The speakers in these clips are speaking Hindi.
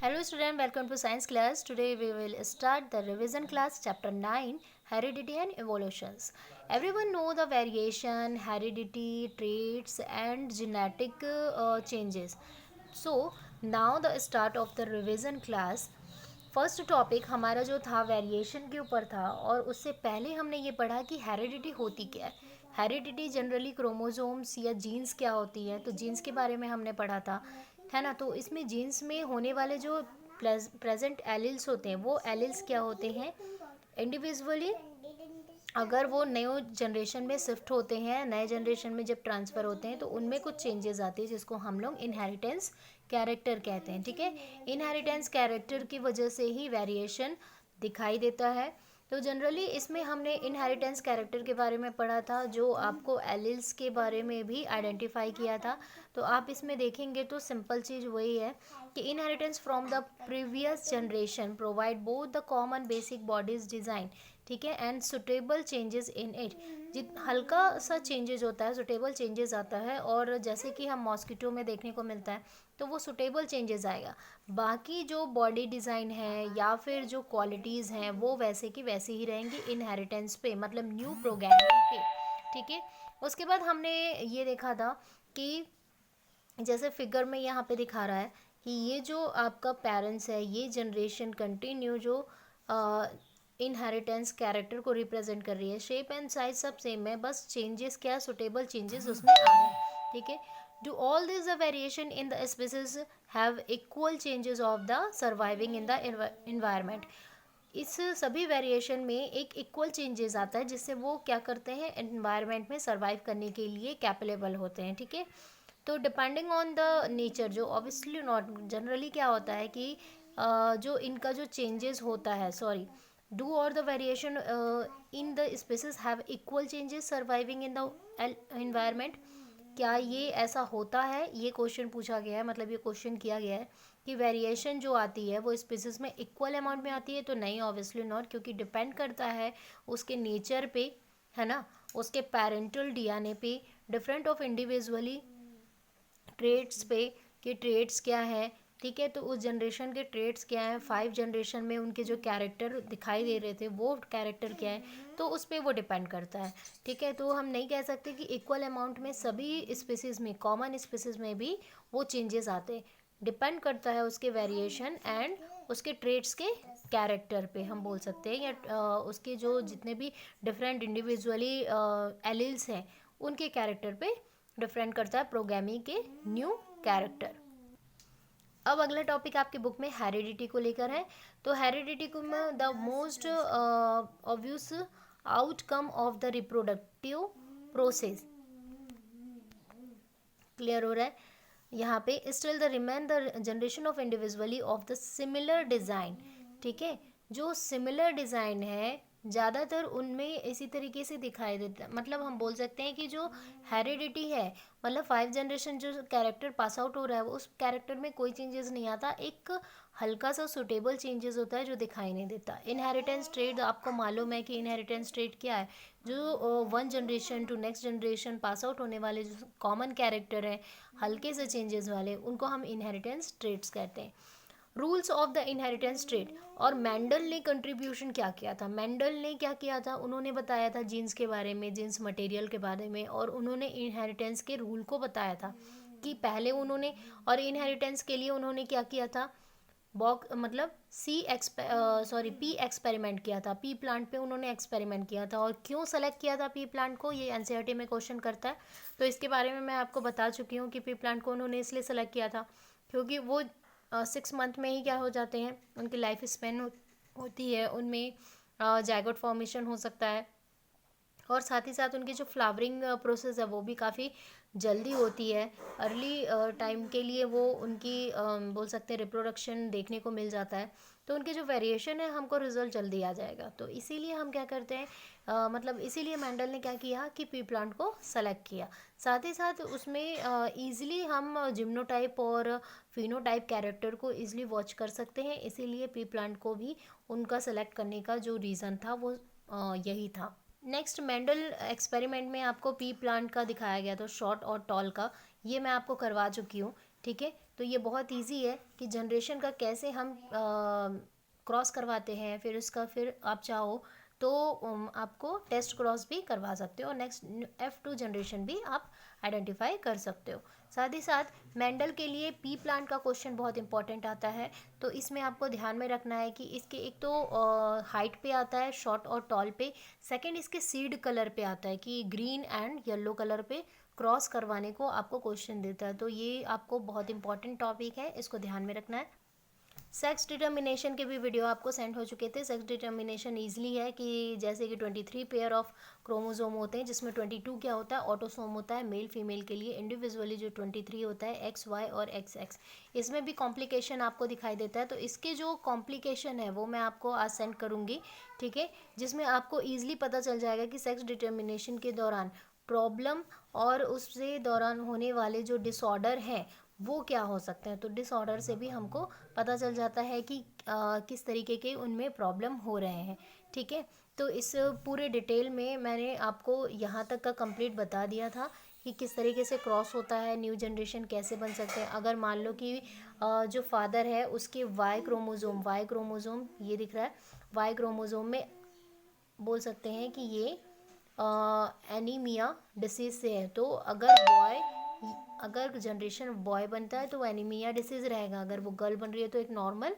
Hello student, welcome to science class. Today we will start the revision class chapter 9 heredity and evolutions. Everyone know the variation, heredity, traits and genetic changes. So now the start of the revision class. First topic हमारा जो था वेरिएशन के ऊपर था और उससे पहले हमने ये पढ़ा कि हेरिडिटी होती क्या है। हेरिडिटी जनरली क्रोमोसोम्स या जीन्स क्या होती है, तो जीन्स के बारे में हमने पढ़ा था, है ना। तो इसमें जीन्स में होने वाले जो प्रेजेंट एलिल्स होते हैं वो एलिल्स क्या होते हैं इंडिविजुअली, अगर वो नए जनरेशन में शिफ्ट होते हैं, नए जनरेशन में जब ट्रांसफ़र होते हैं तो उनमें कुछ चेंजेस आते हैं जिसको हम लोग इनहेरिटेंस कैरेक्टर कहते हैं। ठीक है, इनहेरिटेंस कैरेक्टर की वजह से ही वेरिएशन दिखाई देता है। तो जनरली इसमें हमने इनहेरिटेंस कैरेक्टर के बारे में पढ़ा था, जो आपको एलिल्स के बारे में भी आइडेंटिफाई किया था। तो आप इसमें देखेंगे तो सिंपल चीज़ वही है कि inheritance from the previous generation provide both the common basic bodies design, ठीक है, and suitable changes in it. जित हल्का सा चेंजेस होता है, सुटेबल चेंजेस आता है, और जैसे कि हम मॉस्किटो में देखने को मिलता है तो वो सुटेबल चेंजेस आएगा। बाकी जो बॉडी डिज़ाइन है या फिर जो क्वालिटीज़ हैं वो वैसे की वैसे ही रहेंगी इनहेरिटेंस पे, मतलब न्यू प्रोग्रामिंग पे। ठीक है, उसके बाद हमने ये देखा था कि जैसे फिगर में यहाँ पे दिखा रहा है कि ये जो आपका पेरेंट्स है, ये जनरेशन कंटिन्यू जो इनहेरिटेंस कैरेक्टर को रिप्रेजेंट कर रही है। शेप एंड साइज सब सेम है, बस चेंजेस क्या, सुटेबल चेंजेस उसमें आ रहे हैं। ठीक है, do all this the variation in the species have equal changes of the surviving in the environment. इस सभी वेरिएशन में एक इक्वल चेंजेस आता है जिससे वो क्या करते हैं, एनवायरनमेंट में सर्वाइव करने के लिए कैपेबल होते हैं। ठीक है, तो डिपेंडिंग ऑन द नेचर, जो ऑब्वियसली नॉट, जनरली क्या होता है कि जो इनका जो चेंजेस होता है, सॉरी, डू और the variation in the species have equal changes surviving in the environment. क्या ये ऐसा होता है, ये क्वेश्चन पूछा गया है, मतलब ये क्वेश्चन किया गया है कि वेरिएशन जो आती है वो स्पीसीज में इक्वल अमाउंट में आती है। तो नहीं, ऑब्वियसली नॉट, क्योंकि डिपेंड करता है उसके नेचर पे, है ना, उसके पेरेंटल डीएनए पे, डिफरेंट ऑफ इंडिविजुअली ट्रेड्स पे, कि ट्रेड्स क्या है। ठीक है, तो उस जनरेशन के ट्रेड्स क्या हैं, 5 जनरेशन में उनके जो कैरेक्टर दिखाई दे रहे थे वो कैरेक्टर क्या है, तो उस पर वो डिपेंड करता है। ठीक है, तो हम नहीं कह सकते कि इक्वल अमाउंट में सभी स्पीसीज़ में, कॉमन स्पीसीज़ में भी वो चेंजेस आते हैं। डिपेंड करता है उसके वेरिएशन एंड उसके ट्रेड्स के कैरेक्टर पे, हम बोल सकते हैं, या उसके जो जितने भी डिफरेंट इंडिविजुअली एलिल्स हैं उनके कैरेक्टर पे डिफरेंट करता है प्रोग्रामिंग के न्यू कैरेक्टर। अब अगला टॉपिक आपके बुक में हेरिडिटी को लेकर है। तो हेरिडिटी को में the most obvious outcome of the reproductive process, clear हो रहा है यहाँ पे। Still the remain the generation of individually of the similar design. ठीक है, जो सिमिलर डिज़ाइन है ज़्यादातर उनमें इसी तरीके से दिखाई देता है। मतलब हम बोल सकते हैं कि जो हेरिडिटी है, मतलब 5 जनरेशन जो कैरेक्टर पास आउट हो रहा है उस कैरेक्टर में कोई चेंजेस नहीं आता, एक हल्का सा सुटेबल चेंजेस होता है जो दिखाई नहीं देता। इनहेरिटेंस ट्रेड, आपको मालूम है कि इनहेरिटेंस ट्रेड क्या है, जो 1 generation to next generation pass out होने वाले जो कॉमन कैरेक्टर हैं, हल्के से चेंजेस वाले, उनको हम इनहेरिटेंस ट्रेड्स कहते हैं। Rules of the inheritance trade, और मेंडल ने कंट्रीब्यूशन क्या किया था, मेंडल ने क्या किया था, उन्होंने बताया था जीन्स के बारे में, जीन्स मटेरियल के बारे में, और उन्होंने इनहेरिटेंस के रूल को बताया था कि पहले उन्होंने, और इनहेरिटेंस के लिए उन्होंने क्या किया था, बॉक मतलब पी एक्सपेरिमेंट किया था, पी प्लांट पे उन्होंने एक्सपेरिमेंट किया था। और क्यों सेलेक्ट किया था पी प्लांट को, ये एनसीईआरटी में क्वेश्चन करता है, तो इसके बारे में मैं आपको बता चुकी हूँ कि पी प्लांट को उन्होंने इसलिए सेलेक्ट किया था क्योंकि वो 6 मंथ में ही क्या हो जाते हैं, उनकी लाइफ स्पेन होती है, उनमें जाइगोट फॉर्मेशन हो सकता है, और साथ ही साथ उनकी जो फ्लावरिंग प्रोसेस है वो भी काफ़ी जल्दी होती है। अर्ली टाइम के लिए वो उनकी बोल सकते हैं रिप्रोडक्शन देखने को मिल जाता है, तो उनके जो वेरिएशन है हमको रिजल्ट जल्दी आ जाएगा। तो इसीलिए हम क्या करते हैं, मतलब इसीलिए मेंडल ने क्या किया कि पी प्लांट को सेलेक्ट किया। साथ ही साथ उसमें ईजिली हम जिम्नोटाइप और फिनोटाइप कैरेक्टर को ईजिली वॉच कर सकते हैं, इसीलिए पी प्लांट को भी उनका सेलेक्ट करने का जो रीज़न था वो यही था। नेक्स्ट, मेंडल एक्सपेरिमेंट में आपको पी प्लांट का दिखाया गया था, शॉर्ट और टॉल का, ये मैं आपको करवा चुकी हूँ। ठीक है, तो ये बहुत इजी है कि जनरेशन का कैसे हम क्रॉस करवाते हैं, फिर आप चाहो तो आपको टेस्ट क्रॉस भी करवा सकते हो और नेक्स्ट F2 जनरेशन भी आप आइडेंटिफाई कर सकते हो। साथ ही साथ मेंडल के लिए पी प्लांट का क्वेश्चन बहुत इंपॉर्टेंट आता है, तो इसमें आपको ध्यान में रखना है कि इसके एक तो हाइट पे आता है, शॉर्ट और टॉल पे, सेकंड इसके सीड कलर पे आता है कि ग्रीन एंड येलो कलर पे क्रॉस करवाने को आपको क्वेश्चन देता है। तो ये आपको बहुत इंपॉर्टेंट टॉपिक है, इसको ध्यान में रखना है। सेक्स डिटर्मिनेशन के भी वीडियो आपको सेंड हो चुके थे। सेक्स डिटर्मिनेशन ईजिली है कि जैसे कि 23 पेयर ऑफ क्रोमोसोम होते हैं, जिसमें 22 क्या होता है, ऑटोसोम होता है मेल फीमेल के लिए। इंडिविजुअली जो 23 होता है XY और XX, इसमें भी कॉम्प्लिकेशन आपको दिखाई देता है। तो इसके जो कॉम्प्लिकेशन है वो मैं आपको आज सेंड करूँगी, ठीक है, जिसमें आपको ईजिली पता चल जाएगा कि सेक्स डिटर्मिनेशन के दौरान प्रॉब्लम और उससे दौरान होने वाले जो डिसऑर्डर हैं वो क्या हो सकते हैं। तो डिसऑर्डर से भी हमको पता चल जाता है कि किस तरीके के उनमें प्रॉब्लम हो रहे हैं, ठीक है। तो इस पूरे डिटेल में मैंने आपको यहाँ तक का कंप्लीट बता दिया था कि किस तरीके से क्रॉस होता है, न्यू जनरेशन कैसे बन सकते हैं। अगर मान लो कि जो फादर है उसके वाई क्रोमोज़ोम ये दिख रहा है, वाई क्रोमोज़ोम में बोल सकते हैं कि ये एनीमिया डिसीज़ से है। तो अगर जनरेशन बॉय बनता है तो वो एनीमिया डिसीज़ रहेगा, अगर वो गर्ल बन रही है तो एक नॉर्मल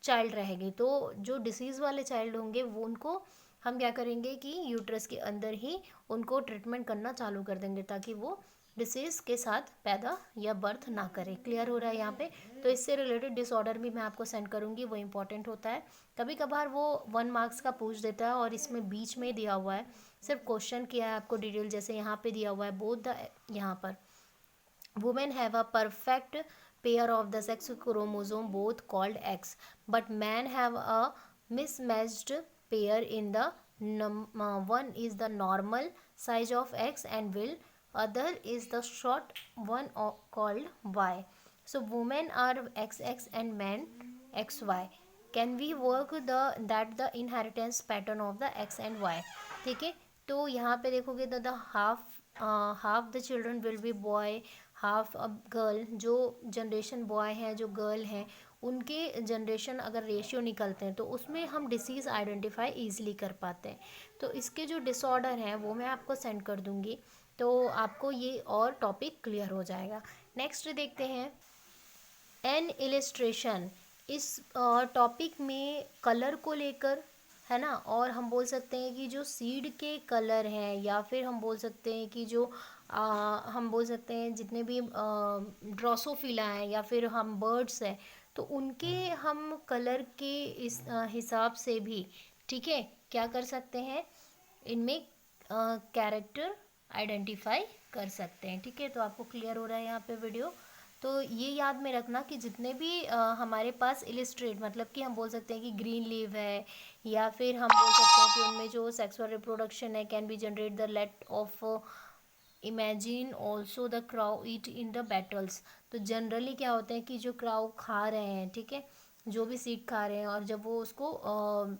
चाइल्ड रहेगी। तो जो डिसीज़ वाले चाइल्ड होंगे वो उनको हम क्या करेंगे कि यूट्रस के अंदर ही उनको ट्रीटमेंट करना चालू कर देंगे ताकि वो डिसीज़ के साथ पैदा या बर्थ ना करे। क्लियर हो रहा है यहाँ पे। तो इससे रिलेटेड डिसऑर्डर भी मैं आपको सेंड करूँगी, वो इंपॉर्टेंट होता है। कभी कभार वो 1 मार्क्स का पूछ देता है और इसमें बीच में दिया हुआ है, सिर्फ क्वेश्चन किया है आपको डिटेल, जैसे यहाँ पे दिया हुआ है बोथ द, यहाँ पर women have a perfect pair of the sex chromosome both called X, but men have a mismatched pair in the one is the normal size of X and will other is the short one called Y. So women are XX and men XY. Can we work that the inheritance pattern of the X and Y? ठीक है, तो यहाँ पे देखोगे तो the half the children will be boy, half a girl. जो जनरेशन बॉय हैं, जो गर्ल हैं, उनके जनरेशन अगर रेशियो निकलते हैं तो उसमें हम डिसीज़ आइडेंटिफाई ईजिली कर पाते हैं। तो इसके जो डिसऑर्डर हैं वो मैं आपको सेंड कर दूँगी, तो आपको ये और टॉपिक क्लियर हो जाएगा। नेक्स्ट देखते हैं एन इलिस्ट्रेशन। इस टॉपिक में कलर को लेकर है ना, और हम बोल सकते हैं कि जो सीड के कलर हैं या फिर हम बोल सकते हैं कि जो हम बोल सकते हैं जितने भी ड्रोसोफिला हैं या फिर हम बर्ड्स हैं, तो उनके हम कलर के इस हिसाब से भी, ठीक है, क्या कर सकते हैं, इनमें कैरेक्टर आइडेंटिफाई कर सकते हैं। ठीक है, तो आपको क्लियर हो रहा है यहाँ पे वीडियो। तो ये याद में रखना कि जितने भी हमारे पास इलिस्ट्रेट, मतलब कि हम बोल सकते हैं कि ग्रीन लीव है या फिर हम बोल सकते हैं कि उनमें जो सेक्सुअल रिप्रोडक्शन है can be generate the late of imagine also the crow eat in the battles. तो जनरली क्या होता है कि जो क्राउ खा रहे हैं, ठीक है, जो भी सीड खा रहे हैं और जब वो उसको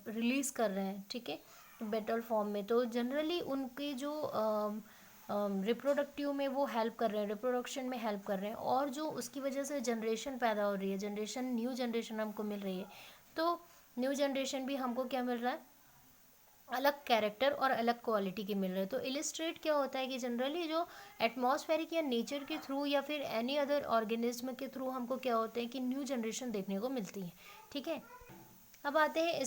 रिलीज़ कर रहे हैं, ठीक है, बैटल फॉर्म में, तो जनरली उनकी जो रिप्रोडक्टिव में वो हेल्प कर रहे हैं, रिप्रोडक्शन में हेल्प कर रहे हैं, और जो उसकी वजह से जनरेशन पैदा हो रही है, जनरेशन, न्यू जनरेशन हमको मिल रही है। तो न्यू जनरेशन भी हमको क्या मिल रहा है, अलग कैरेक्टर और अलग क्वालिटी के मिल रहे हैं। तो इलिस्ट्रेट क्या होता है कि जनरली जो एटमॉस्फेरिक या नेचर के थ्रू या फिर एनी अदर ऑर्गेनिज्म के थ्रू हमको क्या होते हैं कि न्यू जनरेशन देखने को मिलती है। ठीक है, अब आते हैं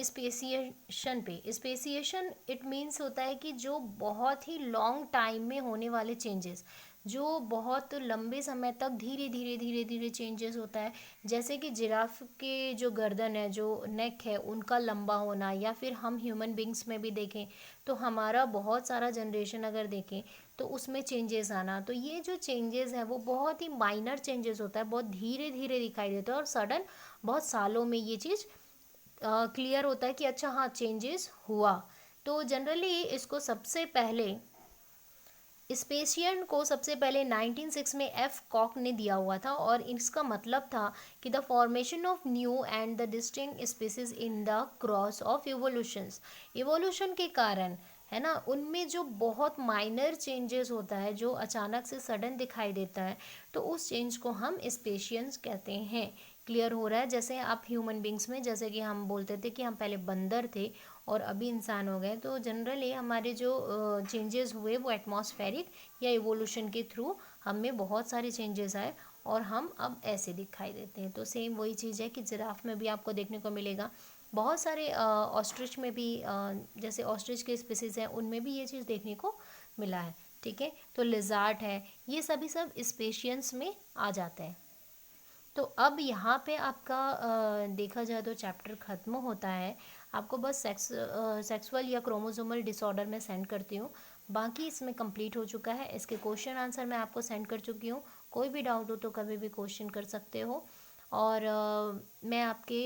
स्पेसिएशन पे। स्पेसिएशन इट मीन्स होता है कि जो बहुत ही लॉन्ग टाइम में होने वाले चेंजेस, जो बहुत लंबे समय तक धीरे धीरे धीरे धीरे चेंजेस होता है। जैसे कि जिराफ के जो गर्दन है, जो नेक है, उनका लंबा होना, या फिर हम ह्यूमन बींग्स में भी देखें तो हमारा बहुत सारा जनरेशन अगर देखें तो उसमें चेंजेस आना। तो ये जो चेंजेस है वो बहुत ही माइनर चेंजेस होता है, बहुत धीरे धीरे दिखाई देता है और सडन बहुत सालों में ये चीज़ क्लियर होता है कि अच्छा हाँ चेंजेस हुआ। तो जनरली इसको सबसे पहले, स्पेसियन को सबसे पहले 1906 में एफ कॉक ने दिया हुआ था, और इसका मतलब था कि the formation of new and the distinct species in the cross of evolutions. Evolution के कारण है ना, उनमें जो बहुत माइनर चेंजेस होता है, जो अचानक से सडन दिखाई देता है, तो उस चेंज को हम स्पेशियंस कहते हैं। क्लियर हो रहा है? जैसे आप ह्यूमन बींग्स में, जैसे कि हम बोलते थे कि हम पहले बंदर थे और अभी इंसान हो गए, तो जनरली हमारे जो चेंजेस हुए वो एटमॉस्फेरिक या इवोल्यूशन के थ्रू हम में बहुत सारे चेंजेस आए और हम अब ऐसे दिखाई देते हैं। तो सेम वही चीज़ है कि जिराफ में भी आपको देखने को मिलेगा, बहुत सारे ऑस्ट्रिच में भी जैसे ऑस्ट्रिच के स्पीसीज हैं उनमें भी ये चीज़ देखने को मिला है। ठीक है, तो लिजार्ड है, ये सभी सब स्पेशियंस में आ जाते हैं। तो अब यहाँ पे आपका देखा जाए तो चैप्टर ख़त्म होता है। आपको बस सेक्सुअल या क्रोमोसोमल डिसऑर्डर में सेंड करती हूँ, बाकी इसमें कंप्लीट हो चुका है। इसके क्वेश्चन आंसर मैं आपको सेंड कर चुकी हूँ। कोई भी डाउट हो तो कभी भी क्वेश्चन कर सकते हो। और मैं आपके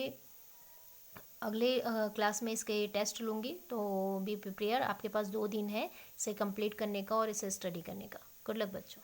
अगले क्लास में इसके टेस्ट लूँगी, तो बी प्रिपेयर। आपके पास 2 दिन है इसे कंप्लीट करने का और इसे स्टडी करने का। गुड लक बच्चों।